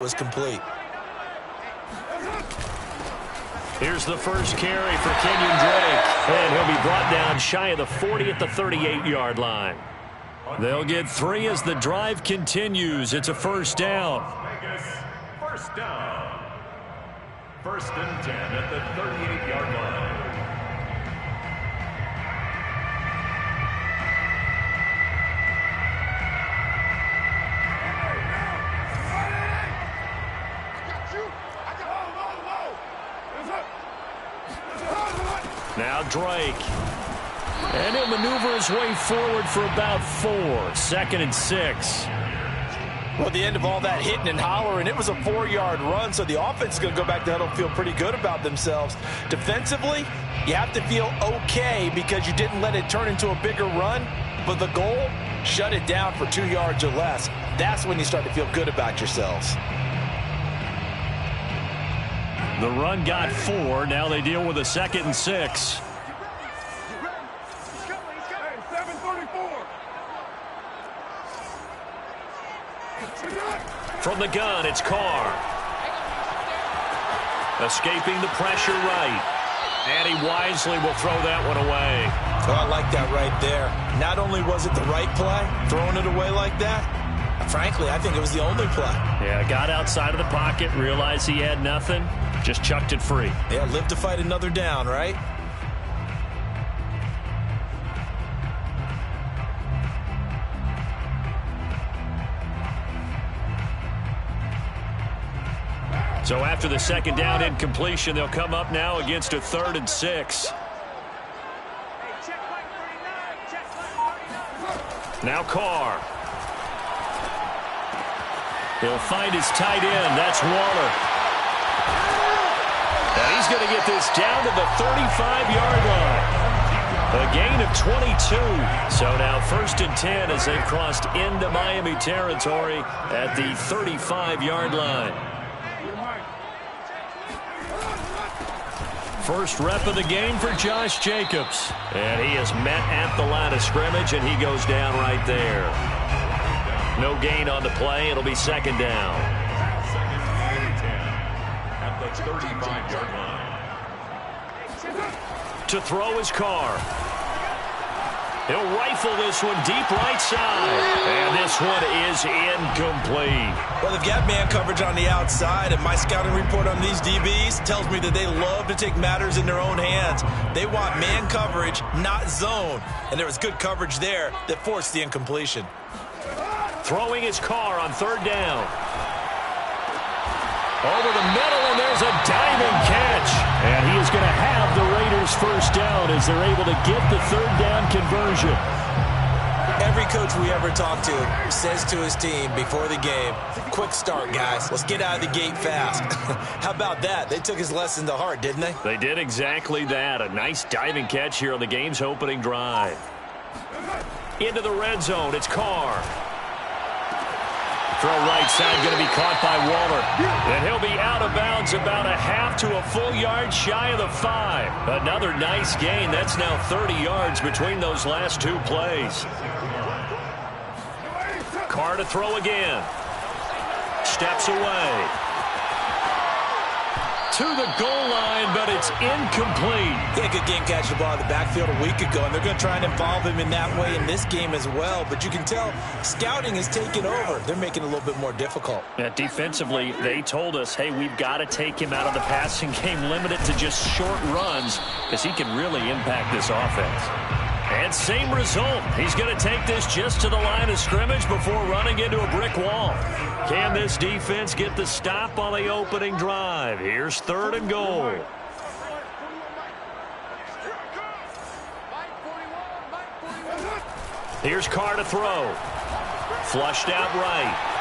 was complete. Here's the first carry for Kenyon Drake, and he'll be brought down shy of the 40 at the 38-yard line. They'll get 3 as the drive continues. It's a first down. First down. First and 10 at the 38-yard line. Now Drake. And he'll maneuver his way forward for about 4. 2nd and 6. Well, the end of all that hitting and hollering, it was a 4-yard run, so the offense is going to go back to huddle and feel pretty good about themselves. Defensively, you have to feel okay because you didn't let it turn into a bigger run, but the goal, shut it down for 2 yards or less. That's when you start to feel good about yourselves. The run got 4. Now they deal with a 2nd and 6. From the gun, it's Carr. Escaping the pressure right. And he wisely will throw that one away. Oh, I like that right there. Not only was it the right play, throwing it away like that, frankly, I think it was the only play. Yeah, got outside of the pocket, realized he had nothing, just chucked it free. Yeah, live to fight another down, right? So after the 2nd down incompletion, they'll come up now against a 3rd and 6. Now Carr. He'll find his tight end. That's Waller. And he's going to get this down to the 35-yard line. A gain of 22. So now 1st and 10 as they've crossed into Miami territory at the 35-yard line. First rep of the game for Josh Jacobs. And he is met at the line of scrimmage, and he goes down right there. No gain on the play. It'll be 2nd down. 2nd and 10 at the 35-yard line. To throw his Carr. He'll rifle this one deep right side. And this one is incomplete. Well, they've got man coverage on the outside, and my scouting report on these DBs tells me that they love to take matters in their own hands. They want man coverage, not zone. And there was good coverage there that forced the incompletion. Throwing his Carr on 3rd down. Over the middle, and there's a diving catch. And he is going to have the Raiders first down as they're able to get the 3rd down conversion. Every coach we ever talk to says to his team before the game, quick start, guys. Let's get out of the gate fast. How about that? They took his lesson to heart, didn't they? They did exactly that. A nice diving catch here on the game's opening drive. Into the red zone, it's Carr. Throw right side, going to be caught by Waller. And he'll be out of bounds about a half to a full yard shy of the 5. Another nice gain. That's now 30 yards between those last 2 plays. Carr to throw again. Steps away. To the goal line, but it's incomplete. He had a good game catching the ball in the backfield a week ago, and they're going to try and involve him in that way in this game as well. But you can tell scouting has taken over. They're making it a little bit more difficult. Yeah, defensively, they told us, hey, we've got to take him out of the passing game, limit it to just short runs, because he can really impact this offense. And same result. He's going to take this just to the line of scrimmage before running into a brick wall. Can this defense get the stop on the opening drive? Here's 3rd and goal. Here's Carr to throw. Flushed out right.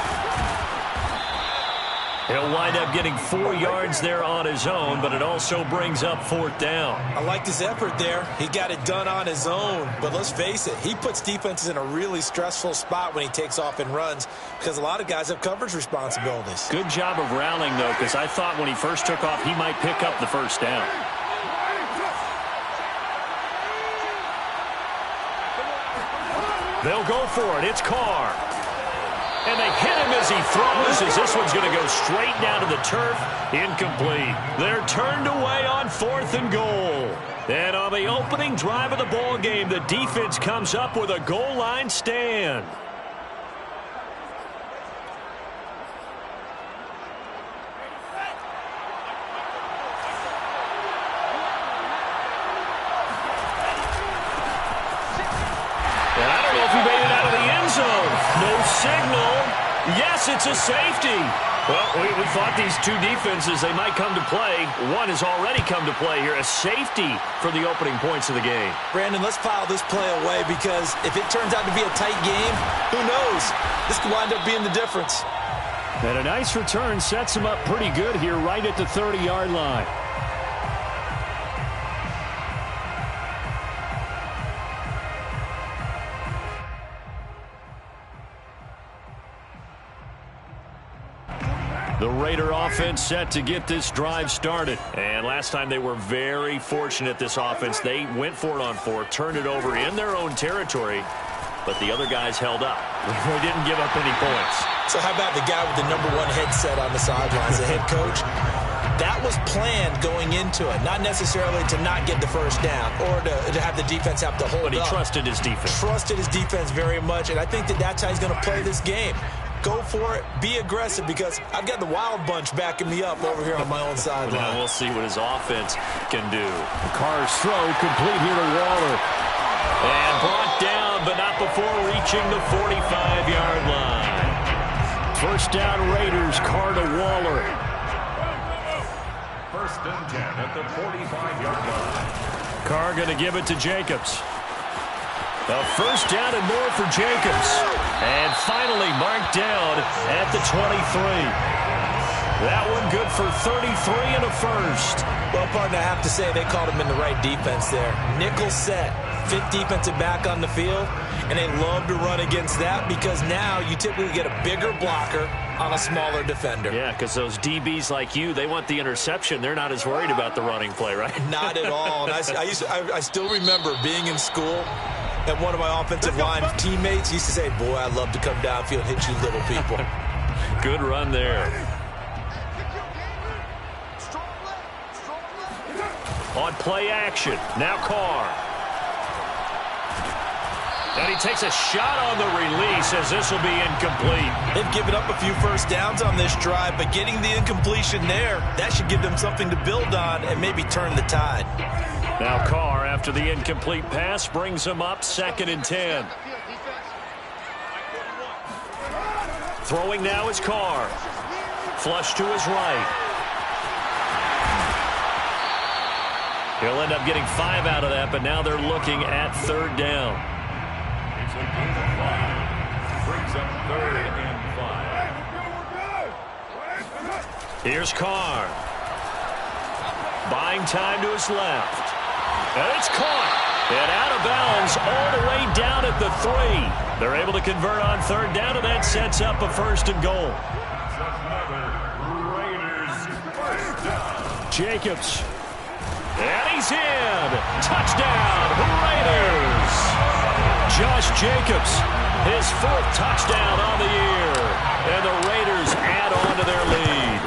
He'll wind up getting 4 yards there on his own, but it also brings up 4th down. I liked his effort there. He got it done on his own. But let's face it, he puts defenses in a really stressful spot when he takes off and runs because a lot of guys have coverage responsibilities. Good job of rallying, though, because I thought when he first took off, he might pick up the first down. They'll go for it. It's Carr. And they hit him as he throws, as this one's going to go straight down to the turf. Incomplete. They're turned away on 4th and goal. And on the opening drive of the ball game, the defense comes up with a goal line stand. And I don't know if he made it out of the end zone. No signal. Yes, it's a safety. Well, we thought these two defenses, they might come to play. One has already come to play here. A safety for the opening points of the game. Brandon, let's file this play away because if it turns out to be a tight game, who knows? This could wind up being the difference. And a nice return sets him up pretty good here right at the 30-yard line. The Raider offense set to get this drive started. And last time they were very fortunate, this offense. They went for it on 4, turned it over in their own territory, but the other guys held up. They didn't give up any points. So how about the guy with the #1 headset on the sidelines, the head coach? That was planned going into it, not necessarily to not get the first down or to have the defense have to hold up. But he trusted his defense. Trusted his defense very much, and I think that's how he's going to play this game. Go for it. Be aggressive because I've got the wild bunch backing me up over here on my own sideline. Now we'll see what his offense can do. Carr's throw complete here to Waller. And brought down, but not before reaching the 45-yard line. First down Raiders, Carr to Waller. 1st and 10 at the 45-yard line. Carr going to give it to Jacobs. A first down and more for Jacobs. And finally marked down at the 23. That one good for 33 and a first. Well, partner, I have to say they called him in the right defense there. Nickel set, 5th defensive back on the field, and they love to run against that because now you typically get a bigger blocker on a smaller defender. Yeah, because those DBs like you, they want the interception. They're not as worried about the running play, right? Not at all. And I still remember being in school, and one of my offensive line teammates used to say, boy, I'd love to come downfield and hit you little people. Good run there. On play action, now Carr. And he takes a shot on the release as this will be incomplete. They've given up a few first downs on this drive, but getting the incompletion there, that should give them something to build on and maybe turn the tide. Now Carr, after the incomplete pass, brings him up 2nd and 10. Throwing now is Carr. Flush to his right. He'll end up getting 5 out of that, but now they're looking at 3rd down. It's a gain of 5. Brings up 3rd and 5. Here's Carr. Buying time to his left. And it's caught. And out of bounds all the way down at the 3. They're able to convert on 3rd down, and that sets up a 1st and goal. Raiders first down. Jacobs. And he's in. Touchdown, Raiders. Josh Jacobs, his 4th touchdown on the year. And the Raiders add on to their lead.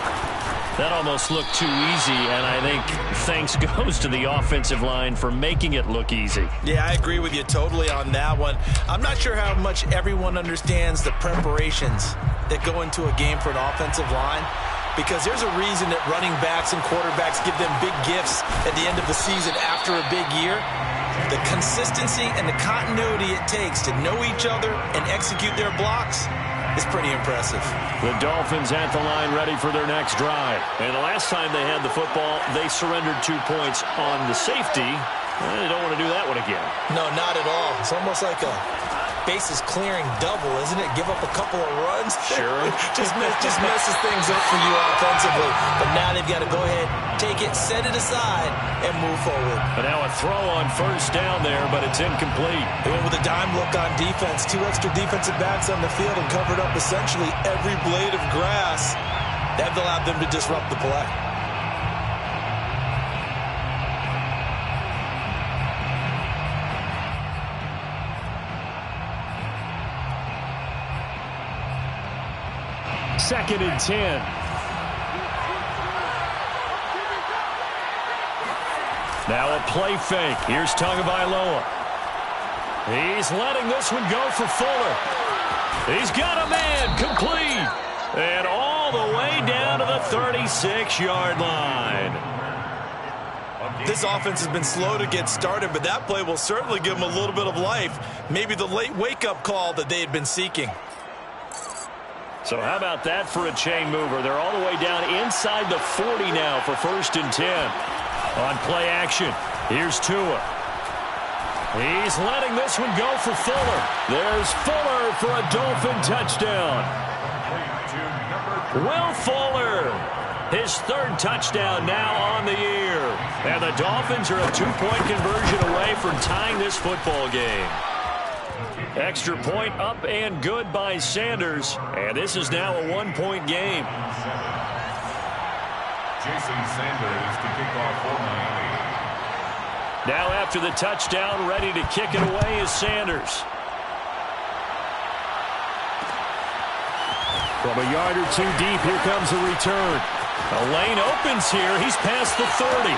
That almost looked too easy, and I think thanks goes to the offensive line for making it look easy. Yeah, I agree with you totally on that one. I'm not sure how much everyone understands the preparations that go into a game for an offensive line, because there's a reason that running backs and quarterbacks give them big gifts at the end of the season after a big year. The consistency and the continuity it takes to know each other and execute their blocks is pretty impressive. The Dolphins at the line ready for their next drive. And the last time they had the football, they surrendered 2 points on the safety. They don't want to do that one again. No, not at all. It's almost like a bases clearing double, isn't it? Give up a couple of runs. Sure. just messes things up for you offensively. But now they've got to go ahead, take it, set it aside, and move forward. But now a throw on 1st down there, but it's incomplete. They went with a dime look on defense. 2 extra defensive backs on the field and covered up essentially every blade of grass. That allowed them to disrupt the play. 2nd and 10. Now a play fake. Here's Tagovailoa. He's letting this one go for Fuller. He's got a man, complete. And all the way down to the 36-yard line. This offense has been slow to get started, but that play will certainly give them a little bit of life. Maybe the late wake-up call that they had been seeking. So how about that for a chain mover? They're all the way down inside the 40 now for 1st and 10. On play action, here's Tua. He's letting this one go for Fuller. There's Fuller for a Dolphin touchdown. Will Fuller, his 3rd touchdown now on the year. And the Dolphins are a 2-point conversion away from tying this football game. Extra point up and good by Sanders. And this is now a 1-point game. Jason Sanders to kick off for Miami. Now after the touchdown, ready to kick it away is Sanders. From a yard or two deep, here comes a return. A lane opens here. He's past the 30.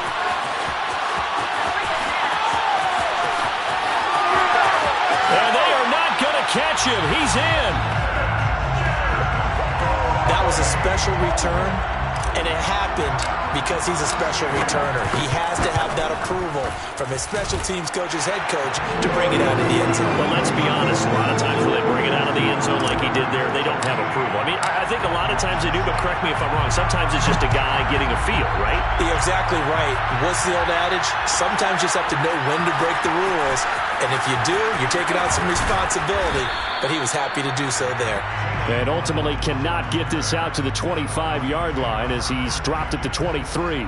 And they are not going to catch him. He's in. That was a special return, and it happened because he's a special returner. He has to have that approval from his special teams coach's head coach to bring it out of the end zone. Well, let's be honest. A lot of times when they bring it out of the end zone like he did there, they don't have approval. I mean, I think a lot of times they do, but correct me if I'm wrong. Sometimes it's just a guy getting a feel, right? You're exactly right. What's the old adage? Sometimes you just have to know when to break the rules. And if you do, you're taking on some responsibility. But he was happy to do so there. And ultimately cannot get this out to the 25-yard line as he's dropped at the 23.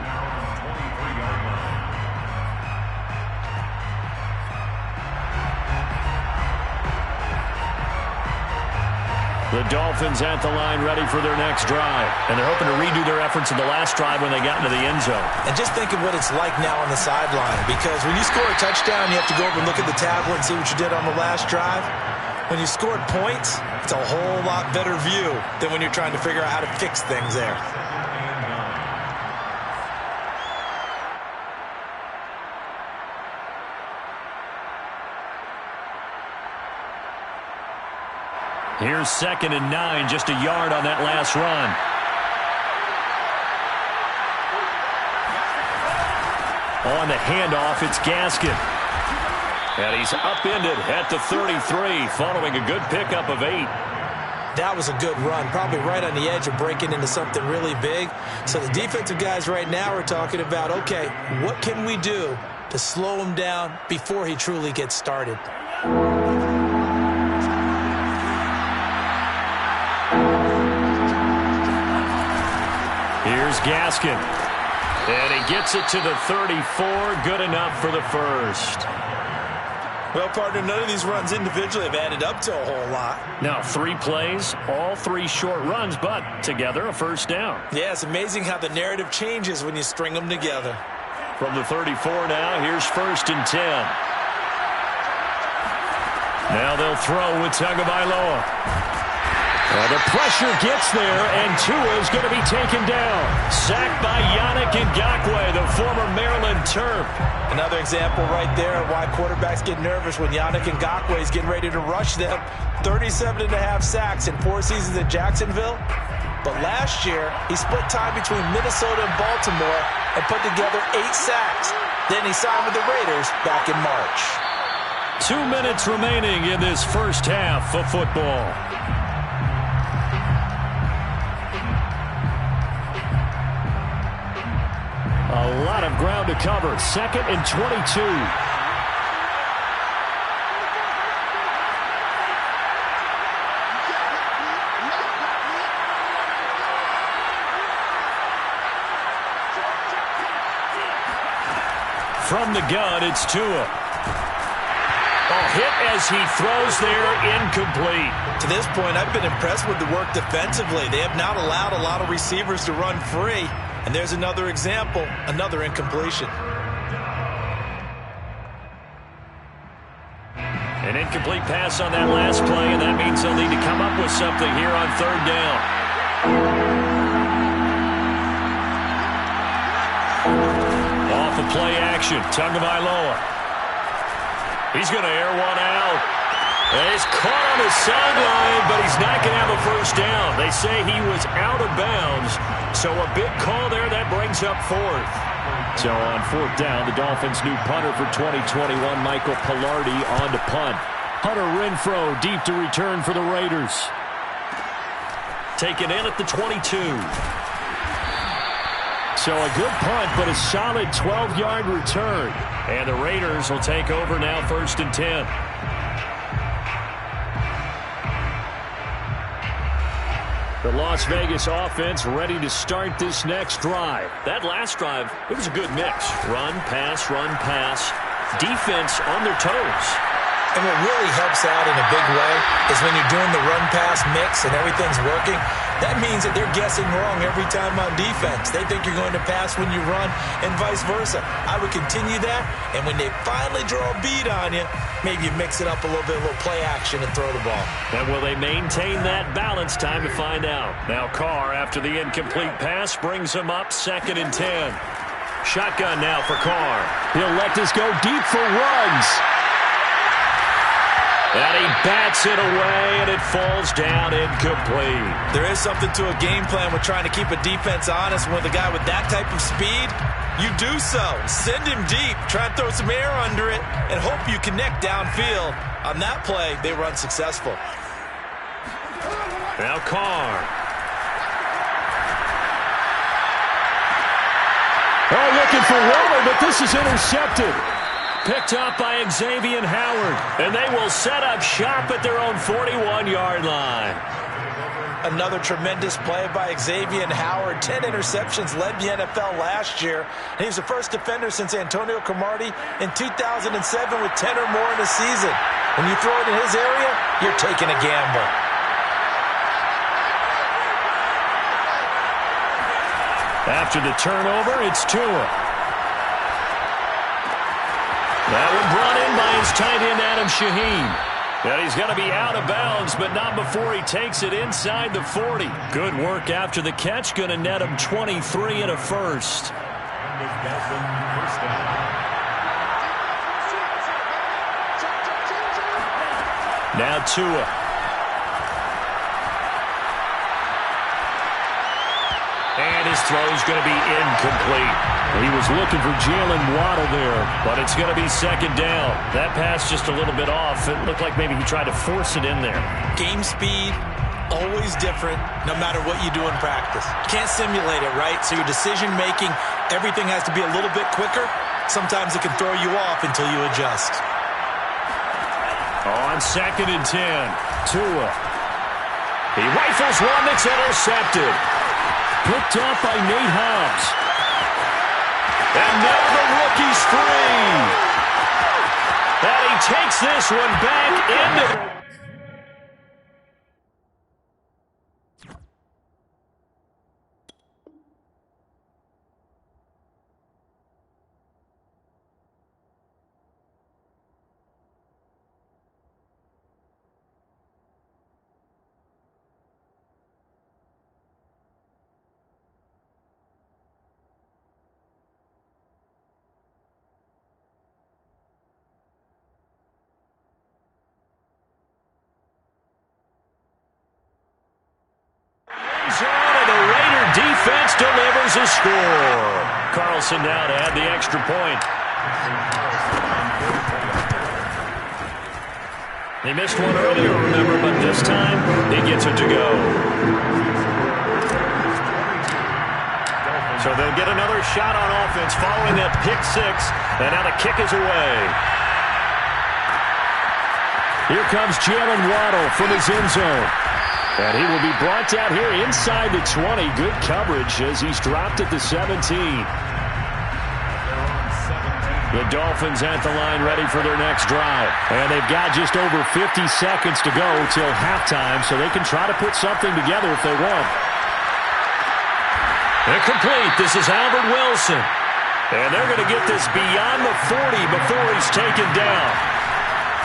The Dolphins at the line ready for their next drive. And they're hoping to redo their efforts in the last drive when they got into the end zone. And just think of what it's like now on the sideline. Because when you score a touchdown, you have to go over and look at the tablet and see what you did on the last drive. When you scored points, it's a whole lot better view than when you're trying to figure out how to fix things there. Here's 2nd and 9, just a yard on that last run. On the handoff, it's Gaskin. And he's upended at the 33, following a good pickup of 8. That was a good run, probably right on the edge of breaking into something really big. So the defensive guys right now are talking about, okay, what can we do to slow him down before he truly gets started? Here's Gaskin. And he gets it to the 34. Good enough for the first. Well, partner, none of these runs individually have added up to a whole lot. Now, 3 plays, all 3 short runs, but together a first down. Yeah, it's amazing how the narrative changes when you string them together. From the 34 now, here's 1st and 10. Now they'll throw with Tagovailoa. Well, the pressure gets there, and Tua is going to be taken down. Sacked by Yannick Ngakoue, the former Maryland Terp. Another example right there of why quarterbacks get nervous when Yannick Ngakoue is getting ready to rush them. 37.5 sacks in 4 seasons at Jacksonville. But last year, he split time between Minnesota and Baltimore and put together 8 sacks. Then he signed with the Raiders back in March. 2 minutes remaining in this first half of football. A lot of ground to cover. 2nd and 22. From the gun, it's Tua. A hit as he throws there, incomplete. To this point, I've been impressed with the work defensively. They have not allowed a lot of receivers to run free. And there's another example, another incompletion. An incomplete pass on that last play, and that means they'll need to come up with something here on 3rd down. Off the play action, Tagovailoa. He's going to air one out. And he's caught on his sideline, but he's not going to have a first down. They say he was out of bounds, so a big call there. That brings up fourth. So on fourth down, the Dolphins' new punter for 2021, Michael Pilardi, on to punt. Hunter Renfrow deep to return for the Raiders. Taken in at the 22. So a good punt, but a solid 12-yard return. And the Raiders will take over now, 1st and 10. The Las Vegas offense ready to start this next drive. That last drive, it was a good mix. Run, pass, defense on their toes. And what really helps out in a big way is when you're doing the run-pass mix and everything's working, that means that they're guessing wrong every time on defense. They think you're going to pass when you run and vice versa. I would continue that, and when they finally draw a bead on you, maybe you mix it up a little bit, a little play action and throw the ball. And will they maintain that balance? Time to find out. Now Carr, after the incomplete pass, brings him up 2nd and 10. Shotgun now for Carr. He'll let this go deep for runs. And he bats it away, and it falls down incomplete. There is something to a game plan with trying to keep a defense honest. With a guy with that type of speed, you do so. Send him deep, try and throw some air under it, and hope you connect downfield. On that play, they were unsuccessful. Now Carr. Oh, looking for Waller, but this is intercepted. Picked up by Xavier Howard. And they will set up shop at their own 41-yard line. Another tremendous play by Xavier Howard. 10 interceptions, led the NFL last year. And he was the first defender since Antonio Cromartie in 2007 with 10 or more in a season. When you throw it in his area, you're taking a gamble. After the turnover, it's Tua. That one brought in by his tight end, Adam Shaheen. And he's going to be out of bounds, but not before he takes it inside the 40. Good work after the catch. Going to net him 23 and a first. Now Tua. And his throw's going to be incomplete. He was looking for Jalen Waddle there, but it's going to be 2nd down. That pass just a little bit off. It looked like maybe he tried to force it in there. Game speed, always different, no matter what you do in practice. You can't simulate it, right? So your decision-making, everything has to be a little bit quicker. Sometimes it can throw you off until you adjust. On 2nd and 10, Tua. He rifles one that's intercepted. Picked up by Nate Hobbs. And now the rookie's free. And he takes this one back into... And the Raider defense delivers a score. Carlson now to add the extra point. He missed one earlier, remember, but this time he gets it to go. So they'll get another shot on offense following that pick six, and now the kick is away. Here comes Jalen Waddle from his end zone. And he will be brought down here inside the 20. Good coverage as he's dropped at the 17. The Dolphins at the line ready for their next drive. And they've got just over 50 seconds to go till halftime, so they can try to put something together if they want. Incomplete. This is Albert Wilson. And they're going to get this beyond the 40 before he's taken down.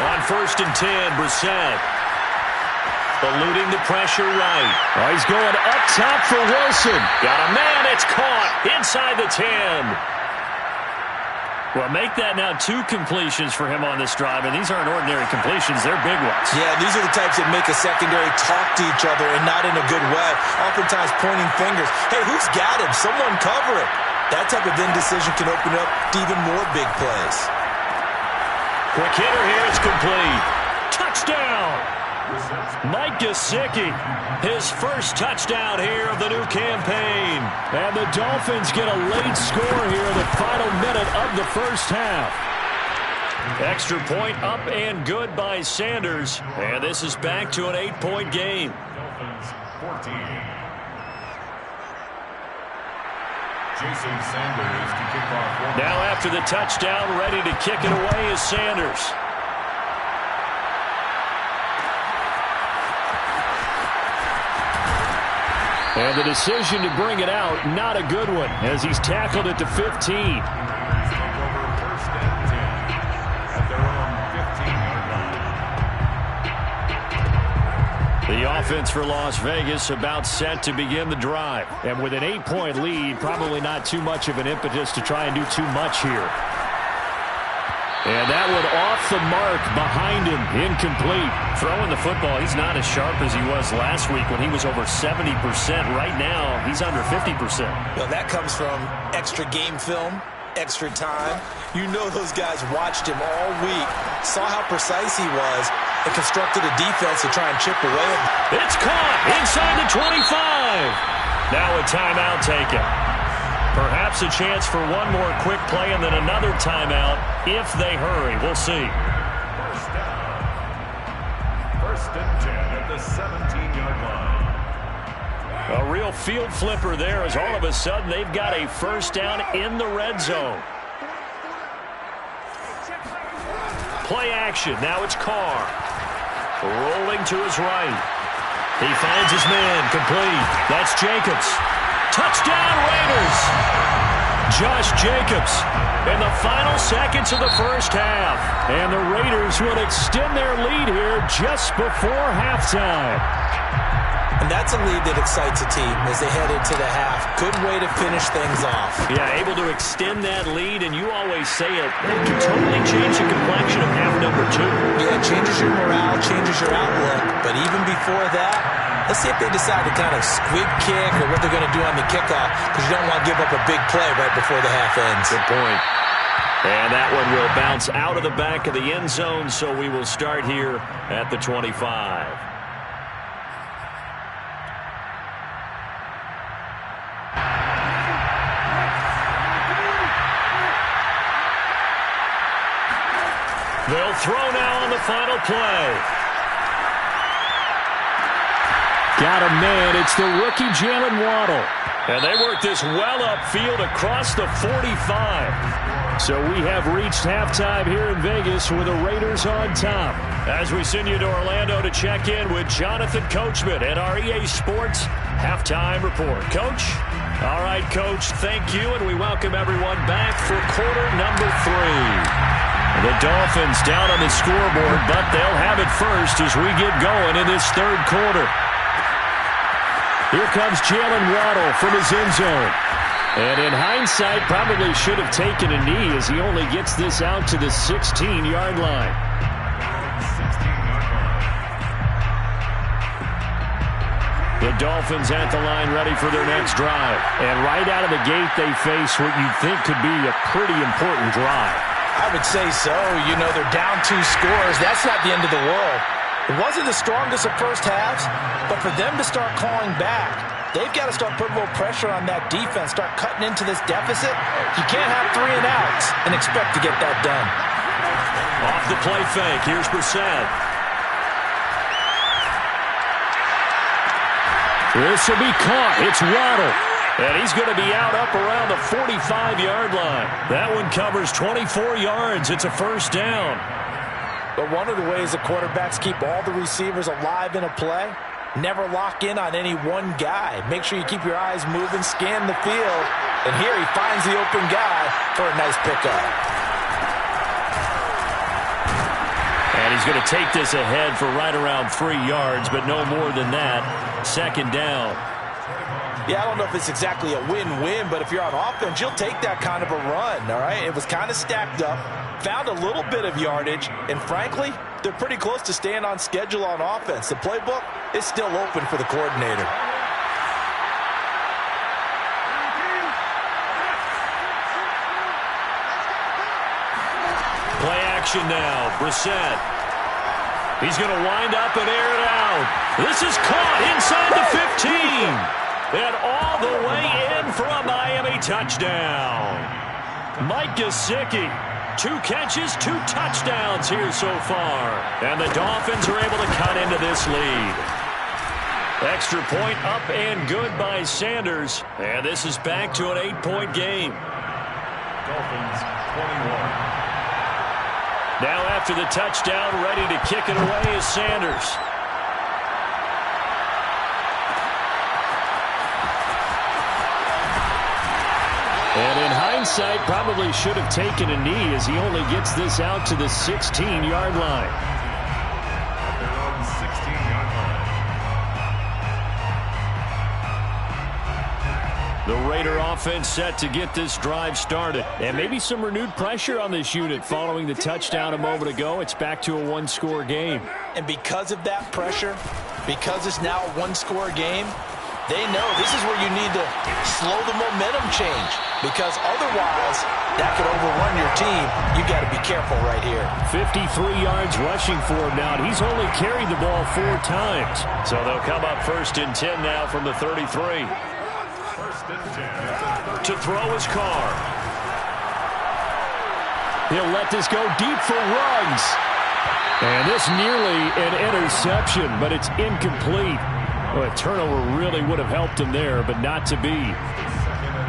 On 1st and 10, Brissett. Eluding the pressure right. Oh, he's going up top for Wilson. Got a man. It's caught inside the 10. Well, make that now 2 completions for him on this drive, and these aren't ordinary completions. They're big ones. Yeah, these are the types that make a secondary talk to each other and not in a good way. Oftentimes pointing fingers. Hey, who's got him? Someone cover it. That type of indecision can open up to even more big plays. Quick hitter here. It's complete. Touchdown. Mike Gesicki, his first touchdown here of the new campaign. And the Dolphins get a late score here in the final minute of the first half. Extra point up and good by Sanders. And this is back to an 8-point game. Dolphins 14. Jason Sanders to kick off. Now after the touchdown, ready to kick it away is Sanders. And the decision to bring it out, not a good one, as he's tackled it to 15. Take over 1st and 10 at their own 15-yard line. The offense for Las Vegas about set to begin the drive. And with an 8-point lead, probably not too much of an impetus to try and do too much here. And that one off the mark behind him, incomplete. Throwing the football, he's not as sharp as he was last week when he was over 70%. Right now, he's under 50%. Well, that comes from extra game film, extra time. You know those guys watched him all week, saw how precise he was, and constructed a defense to try and chip away. It's caught inside the 25. Now a timeout taken. Perhaps a chance for one more quick play and then another timeout if they hurry. We'll see. First down. 1st and 10 at the 17-yard line. A real field flipper there as all of a sudden they've got a first down in the red zone. Play action. Now it's Carr. Rolling to his right. He finds his man. Complete. That's Jacobs. Touchdown Raiders. Josh Jacobs in the final seconds of the first half. And the Raiders will extend their lead here just before halftime. And that's a lead that excites a team as they head into the half. Good way to finish things off. Yeah, able to extend that lead, and you always say it can totally change the complexion of half number 2. Yeah, it changes your morale, changes your outlook. But even before that, let's see if they decide to kind of squib kick or what they're going to do on the kickoff, because you don't want to give up a big play right before the half ends. Good point. And that one will bounce out of the back of the end zone, so we will start here at the 25. They'll throw now on the final play. Got a man. It's the rookie Jalen Waddle. And they work this well upfield across the 45. So we have reached halftime here in Vegas with the Raiders on top. As we send you to Orlando to check in with Jonathan Coachman at our EA Sports Halftime Report. Coach? All right, Coach, thank you, and we welcome everyone back for quarter number 3. The Dolphins down on the scoreboard, but they'll have it first as we get going in this third quarter. Here comes Jalen Waddle from his end zone. And in hindsight, probably should have taken a knee as he only gets this out to the 16-yard line. The Dolphins at the line ready for their next drive. And right out of the gate, they face what you'd think could be a pretty important drive. I would say so. You know, they're down 2 scores. That's not the end of the world. It wasn't the strongest of first halves, but for them to start clawing back, they've got to start putting a little pressure on that defense, start cutting into this deficit. You can't have 3 and outs and expect to get that done. Off the play fake. Here's Brissett. This will be caught. It's Waddle. And he's going to be out up around the 45-yard line. That one covers 24 yards. It's a first down. But one of the ways the quarterbacks keep all the receivers alive in a play, never lock in on any one guy. Make sure you keep your eyes moving, scan the field. And here he finds the open guy for a nice pickup. And And he's going to take this ahead for right around 3 yards, but no more than that. Second down. Yeah, I don't know if it's exactly a win-win, but if you're on offense, you'll take that kind of a run, all right? It was kind of stacked up, found a little bit of yardage, and frankly, they're pretty close to staying on schedule on offense. The playbook is still open for the coordinator. Play action now. Brissett. He's going to wind up and air it out. This is caught inside the 15. And all the way in for a Miami touchdown. Mike Gesicki, 2 catches, 2 touchdowns here so far. And the Dolphins are able to cut into this lead. Extra point up and good by Sanders. And this is back to an 8-point game. Dolphins 21. Now after the touchdown, ready to kick it away is Sanders. And in hindsight, probably should have taken a knee as he only gets this out to the 16-yard line. At their own 16-yard line. The Raider offense set to get this drive started. And maybe some renewed pressure on this unit following the touchdown a moment ago. It's back to a 1-score game. And because of that pressure, because it's now a 1-score game, they know this is where you need to slow the momentum change, because otherwise that could overrun your team. You got to be careful right here. 53 yards rushing for him now, and he's only carried the ball 4 times. So they'll come up 1st and 10 now from the 33. 1st and 10. To throw his car. He'll let this go deep for Ruggs. And this nearly an interception, but it's incomplete. Well, a turnover really would have helped him there, but not to be.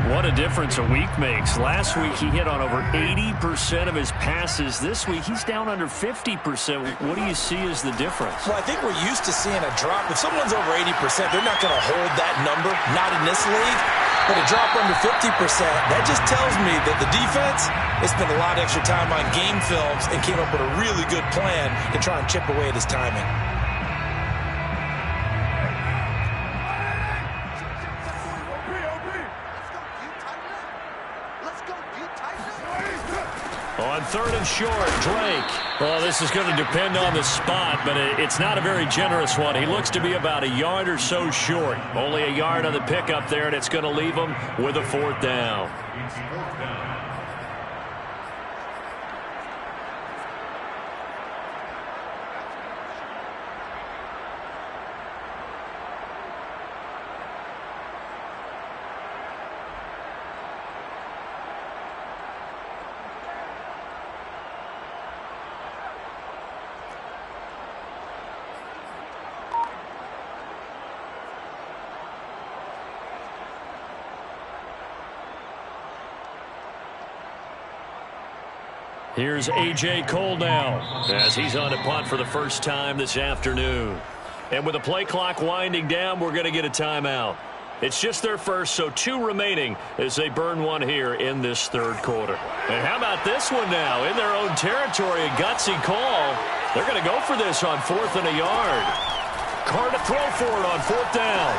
What a difference a week makes. Last week he hit on over 80% of his passes. This week he's down under 50%. What do you see as the difference? Well, I think we're used to seeing a drop. If someone's over 80%, they're not going to hold that number, not in this league. But a drop under 50%, that just tells me that the defense has spent a lot of extra time on game films and came up with a really good plan to try and chip away at his timing. On 3rd and short, Drake. Well, this is going to depend on the spot, but it's not a very generous one. He looks to be about a yard or so short. Only a yard on the pickup there, and it's going to leave him with a 4th down. It's 4th down. Here's A.J. Cole now as he's on to punt for the first time this afternoon. And with the play clock winding down, we're going to get a timeout. It's just their first, so 2 remaining as they burn one here in this 3rd quarter. And how about this one now? In their own territory, a gutsy call. They're going to go for this on 4th and a yard. Carr to throw for it on 4th down.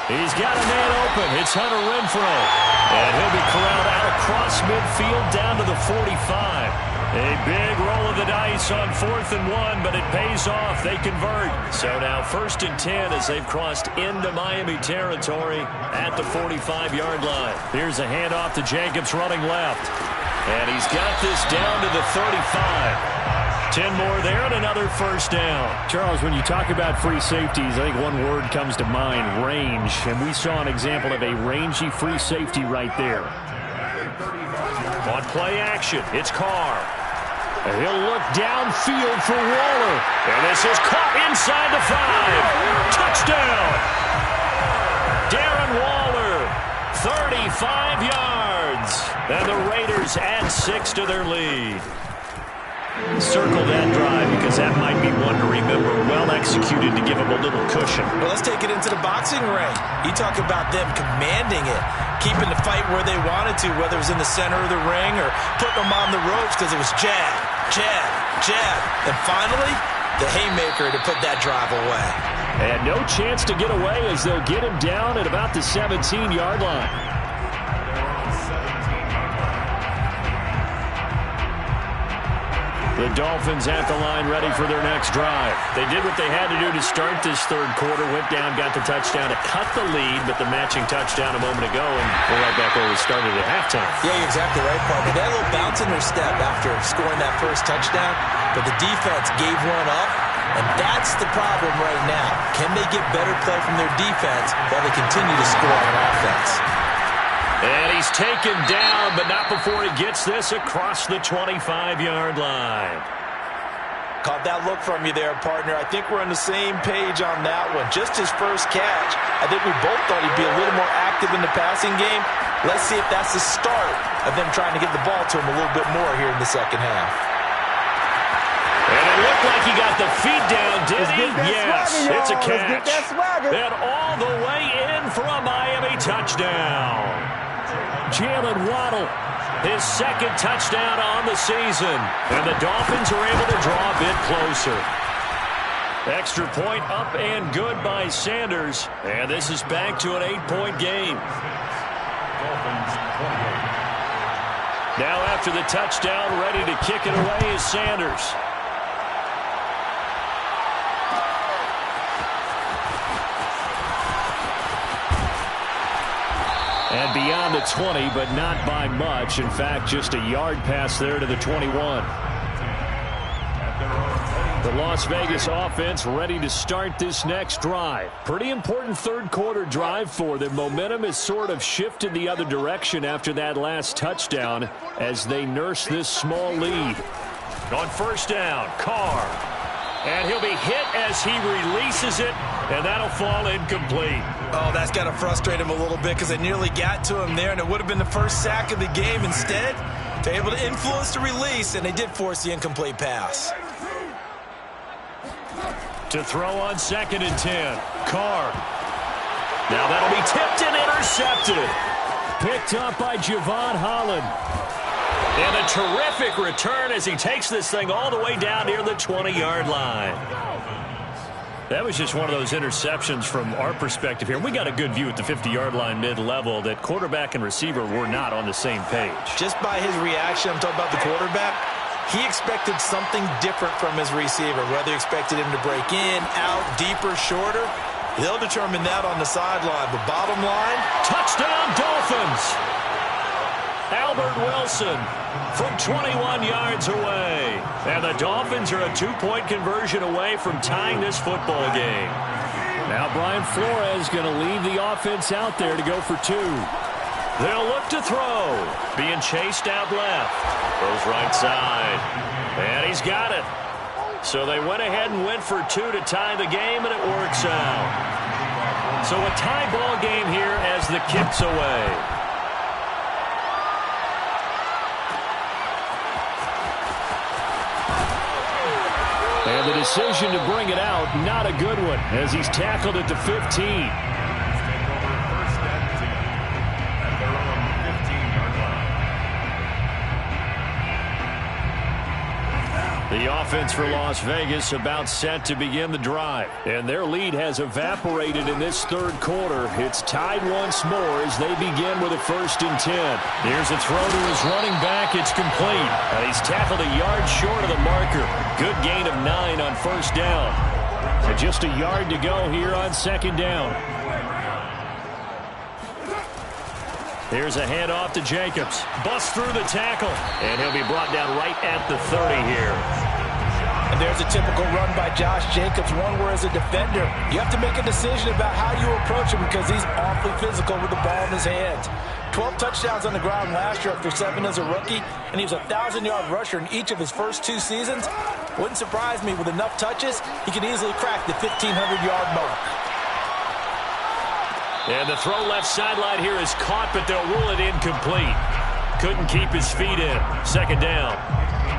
He's got a man open. It's Hunter Renfrow. And he'll be corralled out across midfield down to the 45. A big roll of the dice on 4th and 1, but it pays off. They convert. So now 1st and 10 as they've crossed into Miami territory at the 45-yard line. Here's a handoff to Jacobs running left. And he's got this down to the 35. 10 more there and another 1st down. Charles, when you talk about free safeties, I think one word comes to mind, range. And we saw an example of a rangy free safety right there. On play action, it's Carr. And he'll look downfield for Waller. And this is caught inside the 5. Touchdown! Darren Waller, 35 yards. And the Raiders add 6 to their lead. Circle that drive because that might be one to remember. Well executed to give them a little cushion. Well, let's take it into the boxing ring. You talk about them commanding it, keeping the fight where they wanted to, whether it was in the center of the ring or putting them on the ropes because it was jab, jab, and finally, the haymaker to put that drive away. And no chance to get away as they'll get him down at about the 17-yard line. The Dolphins at the line ready for their next drive. They did what they had to do to start this third quarter, went down, got the touchdown to cut the lead, but the matching touchdown a moment ago, and we're right back where we started at halftime. Yeah, you're exactly right, partner. They had a little bounce in their step after scoring that first touchdown, but the defense gave one up, and that's the problem right now. Can they get better play from their defense while they continue to score on offense? And he's taken down, but not before he gets this across the 25-yard line. Caught that look from you there, partner. I think we're on the same page on that one. Just his first catch. I think we both thought he'd be a little more active in the passing game. Let's see if that's the start of them trying to get the ball to him a little bit more here in the second half. And it looked like he got the feet down, did he? Yes, it's a catch. And all the way in for a Miami touchdown. Jalen Waddle, his second touchdown on the season. And the Dolphins are able to draw a bit closer. Extra point up and good by Sanders. And this is back to an 8-point game. Now after the touchdown, ready to kick it away is Sanders. And beyond the 20, but not by much. In fact, just a yard pass there to the 21. The Las Vegas offense ready to start this next drive. Pretty important third quarter drive for them. Momentum has sort of shifted the other direction after that last touchdown as they nurse this small lead. On first down, Carr. And he'll be hit as he releases it, and that'll fall incomplete. Oh, that's got to frustrate him a little bit because they nearly got to him there, and it would have been the first sack of the game. Instead, they're able to influence the release, and they did force the incomplete pass. To throw on 2nd and 10, Carr. Now that'll be tipped and intercepted. Picked up by Javon Holland. And a terrific return as he takes this thing all the way down near the 20-yard line. That was just one of those interceptions from our perspective here. We got a good view at the 50-yard line mid-level that quarterback and receiver were not on the same page. Just by his reaction, I'm talking about the quarterback, he expected something different from his receiver, whether he expected him to break in, out, deeper, shorter. They'll determine that on the sideline. But bottom line, touchdown Dolphins! Albert Wilson from 21 yards away. And the Dolphins are a 2-point conversion away from tying this football game. Now Brian Flores going to leave the offense out there to go for 2. They'll look to throw. Being chased out left. Goes right side. And he's got it. So they went ahead and went for 2 to tie the game, and it works out. So a tie ball game here as the kick's away. And the decision to bring it out, not a good one, as he's tackled at the 15. The offense for Las Vegas about set to begin the drive. And their lead has evaporated in this third quarter. It's tied once more as they begin with a 1st and 10. Here's a throw to his running back. It's complete. And he's tackled a yard short of the marker. Good gain of 9 on 1st down. And just a yard to go here on 2nd down. Here's a handoff to Jacobs. Busts through the tackle. And he'll be brought down right at the 30 here. And there's a typical run by Josh Jacobs, one where as a defender, you have to make a decision about how you approach him because he's awfully physical with the ball in his hands. 12 touchdowns on the ground last year after 7 as a rookie, and he was a 1,000-yard rusher in each of his first 2 seasons. Wouldn't surprise me, with enough touches, he could easily crack the 1,500-yard mark. And the throw left sideline here is caught, but they'll rule it incomplete. Couldn't keep his feet in. 2nd down.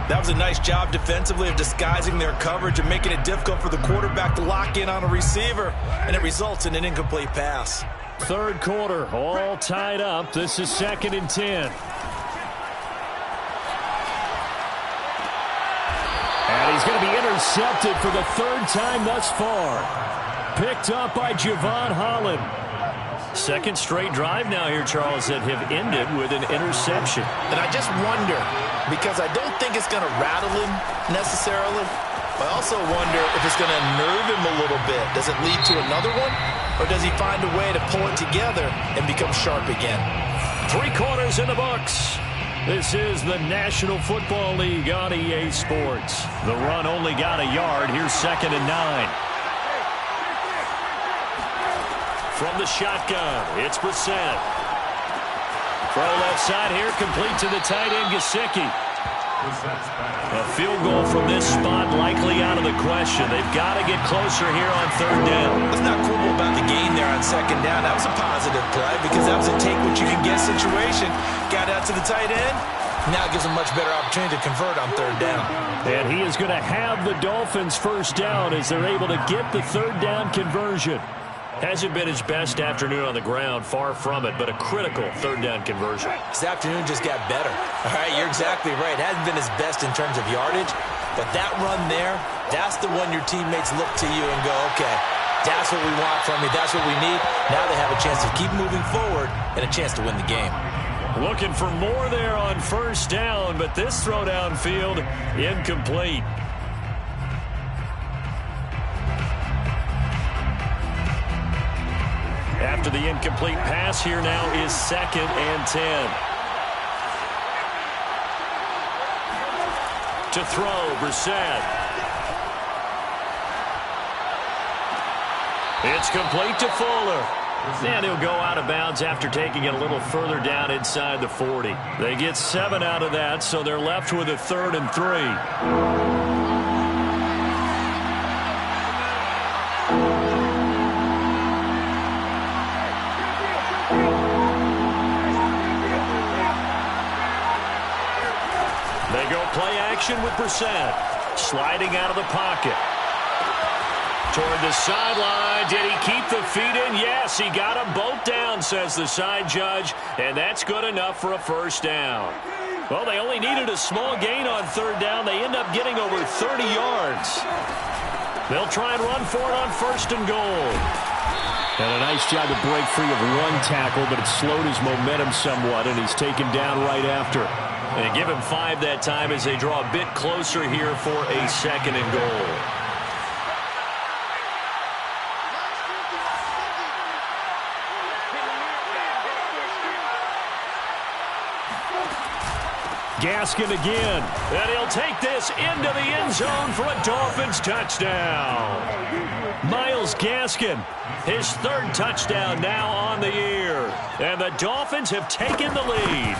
That was a nice job defensively of disguising their coverage and making it difficult for the quarterback to lock in on a receiver, and it results in an incomplete pass. Third quarter, all tied up. This is 2nd and 10. And he's going to be intercepted for the third time thus far. Picked up by Javon Holland. Second straight drive now here, Charles, that have ended with an interception. And I just wonder, because I don't think it's going to rattle him necessarily, but I also wonder if it's going to nerve him a little bit. Does it lead to another one? Or does he find a way to pull it together and become sharp again? 3 quarters in the books. This is the National Football League on EA Sports. The run only got a yard. Here's 2nd and 9. From the shotgun, it's Brissett. Throw left side here, complete to the tight end, Gesicki. A field goal from this spot likely out of the question. They've got to get closer here on 3rd down. What's not cool about the gain there on 2nd down? That was a positive play because that was a take-what-you-can-get situation. Got out to the tight end. Now it gives them much better opportunity to convert on 3rd down. And he is going to have the Dolphins' first down as they're able to get the 3rd down conversion. Hasn't been his best afternoon on the ground, far from it, but a critical 3rd down conversion. This afternoon just got better. All right, you're exactly right. It hasn't been his best in terms of yardage, but that run there, that's the one your teammates look to you and go, okay, that's what we want from you, that's what we need. Now they have a chance to keep moving forward and a chance to win the game. Looking for more there on 1st down, but this throw downfield incomplete. After the incomplete pass, here now is 2nd and 10. To throw, Brissett. It's complete to Fuller. And he'll go out of bounds after taking it a little further down inside the 40. They get 7 out of that, so they're left with a 3rd and 3. Play action with Brissett. Sliding out of the pocket. Toward the sideline. Did he keep the feet in? Yes, he got them both down, says the side judge. And that's good enough for a 1st down. Well, they only needed a small gain on 3rd down. They end up getting over 30 yards. They'll try and run for it on 1st and goal. And a nice job to break free of one tackle, but it slowed his momentum somewhat, and he's taken down right after. And give him 5 that time as they draw a bit closer here for a 2nd and goal. Gaskin again. And he'll take this into the end zone for a Dolphins touchdown. Myles Gaskin, his 3rd touchdown now on the year. And the Dolphins have taken the lead.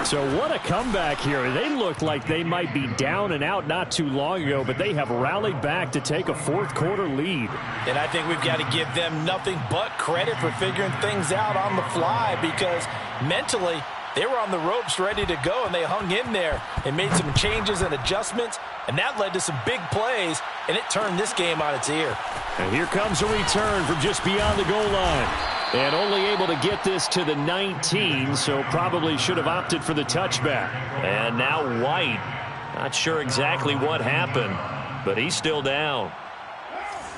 So what a comeback here. They looked like they might be down and out not too long ago, but they have rallied back to take a 4th quarter lead. And I think we've got to give them nothing but credit for figuring things out on the fly because mentally they were on the ropes ready to go, and they hung in there and made some changes and adjustments, and that led to some big plays, and it turned this game on its ear. And here comes a return from just beyond the goal line. And only able to get this to the 19, so probably should have opted for the touchback. And now White. Not sure exactly what happened, but he's still down.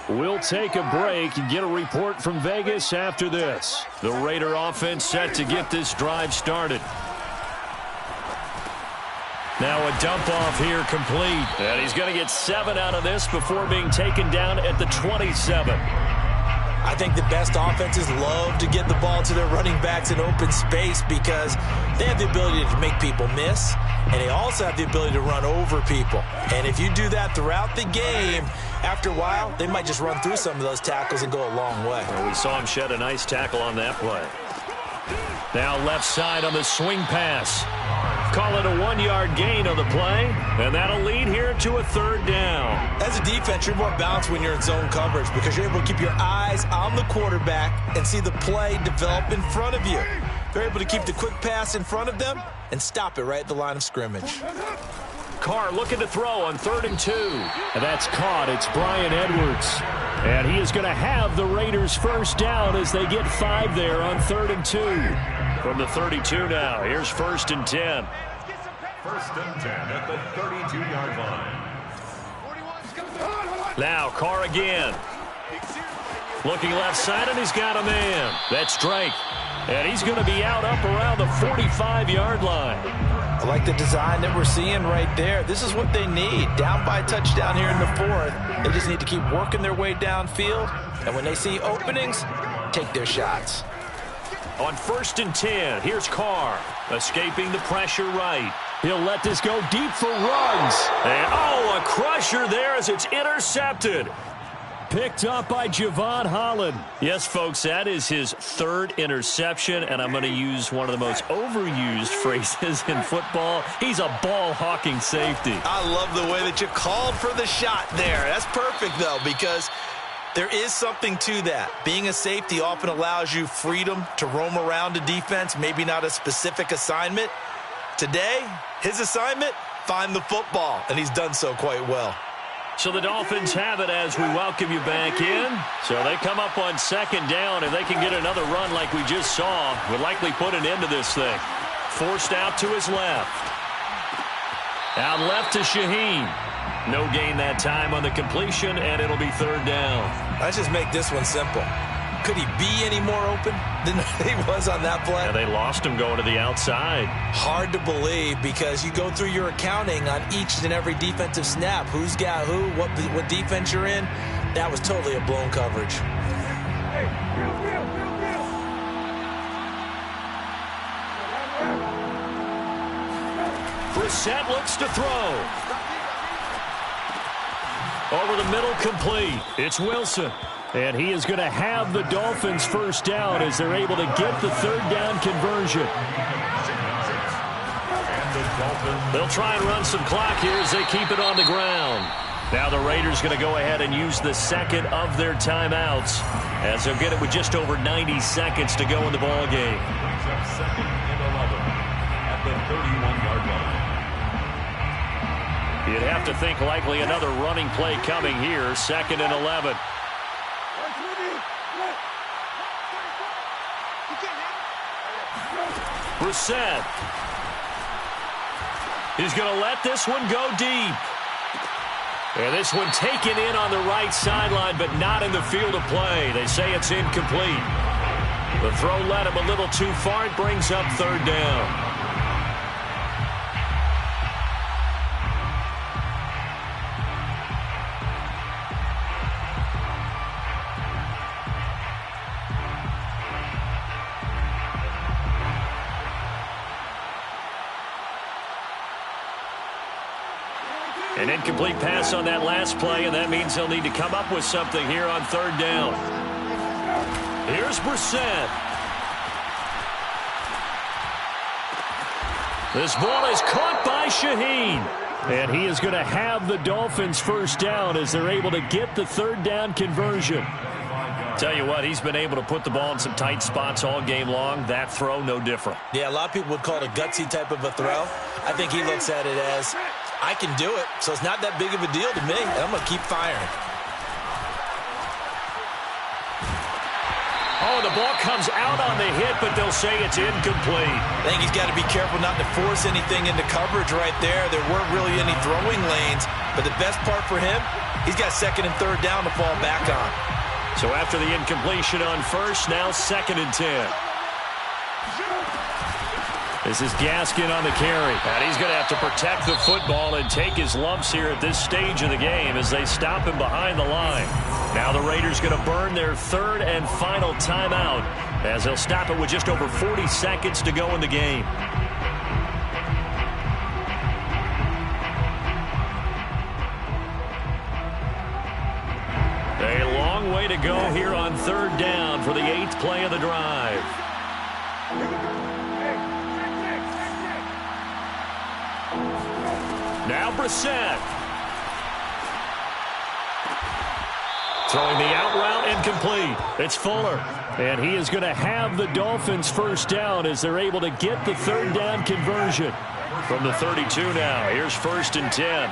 We'll take a break and get a report from Vegas after this. The Raider offense set to get this drive started. Now a dump off here complete. And he's going to get 7 out of this before being taken down at the 27. I think the best offenses love to get the ball to their running backs in open space because they have the ability to make people miss, and they also have the ability to run over people. And if you do that throughout the game, after a while, they might just run through some of those tackles and go a long way. Well, we saw him shed a nice tackle on that play. Now left side on the swing pass. Call it a 1-yard gain on the play, and that'll lead here to a 3rd down. As a defense, you're more balanced when you're in zone coverage because you're able to keep your eyes on the quarterback and see the play develop in front of you. They're able to keep the quick pass in front of them and stop it right at the line of scrimmage. Carr looking to throw on 3rd and 2. And that's caught. It's Bryan Edwards. And he is going to have the Raiders' first down as they get 5 there on 3rd and 2. From the 32 now, here's 1st and 10. 1st and 10 at the 32-yard line. Now Carr again. Looking left side, and he's got a man. That's Drake. And he's going to be out up around the 45-yard line. I like the design that we're seeing right there. This is what they need. Down by a touchdown here in the fourth. They just need to keep working their way downfield. And when they see openings, take their shots. On 1st and 10, here's Carr. Escaping the pressure right. He'll let this go deep for runs. And, a crusher there as it's intercepted. Picked up by Javon Holland. Yes, folks, that is his 3rd interception, and I'm going to use one of the most overused phrases in football. He's a ball-hawking safety. I love the way that you called for the shot there. That's perfect, though, because there is something to that. Being a safety often allows you freedom to roam around a defense, maybe not a specific assignment. Today, his assignment, find the football, and he's done so quite well. So the Dolphins have it as we welcome you back in. So they come up on 2nd down. If they can get another run like we just saw, would likely put an end to this thing. Forced out to his left. Out left to Shaheen. No gain that time on the completion, and it'll be 3rd down. Let's just make this one simple. Could he be any more open than he was on that play? Yeah, they lost him going to the outside. Hard to believe because you go through your accounting on each and every defensive snap. Who's got who, what defense you're in. That was totally a blown coverage. Brissett looks to throw. Over the middle, complete. It's Wilson. And he is going to have the Dolphins 1st down as they're able to get the 3rd down conversion. They'll try and run some clock here as they keep it on the ground. Now the Raiders going to go ahead and use the 2nd of their timeouts as they'll get it with just over 90 seconds to go in the ball game. 2nd and 11 at the 31-yard line. You'd have to think likely another running play coming here. 2nd and 11. Brissett. He's going to let this one go deep. And this one taken in on the right sideline, but not in the field of play. They say it's incomplete. The throw led him a little too far. It brings up 3rd down. An incomplete pass on that last play, and that means they'll need to come up with something here on 3rd down. Here's Brissett. This ball is caught by Shaheen. And he is going to have the Dolphins 1st down as they're able to get the 3rd down conversion. Tell you what, he's been able to put the ball in some tight spots all game long. That throw, no different. Yeah, a lot of people would call it a gutsy type of a throw. I think he looks at it as, I can do it, so it's not that big of a deal to me, and I'm going to keep firing. Oh, the ball comes out on the hit, but they'll say it's incomplete. I think he's got to be careful not to force anything into coverage right there. There weren't really any throwing lanes, but the best part for him, he's got 2nd and 3rd down to fall back on. So after the incompletion on 1st, now 2nd and 10. This is Gaskin on the carry. And he's going to have to protect the football and take his lumps here at this stage of the game as they stop him behind the line. Now the Raiders going to burn their 3rd and final timeout as they'll stop it with just over 40 seconds to go in the game. A long way to go here on 3rd down for the 8th play of the drive. Now Brissett. Throwing the out route incomplete. It's Fuller. And he is going to have the Dolphins 1st down as they're able to get the 3rd down conversion. From the 32 now. Here's 1st and 10.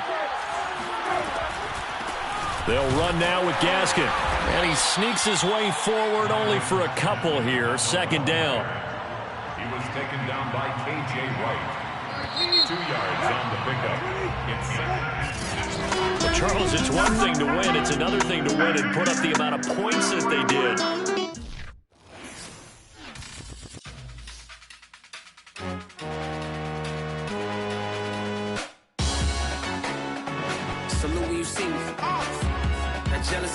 They'll run now with Gaskin. And he sneaks his way forward only for a couple here. 2nd down. He was taken down by K.J. Wright. 2 yards on the pickup. It's second. Well, Charles, it's one thing to win. It's another thing to win and put up the amount of points that they did. Salute when you see me. That jealous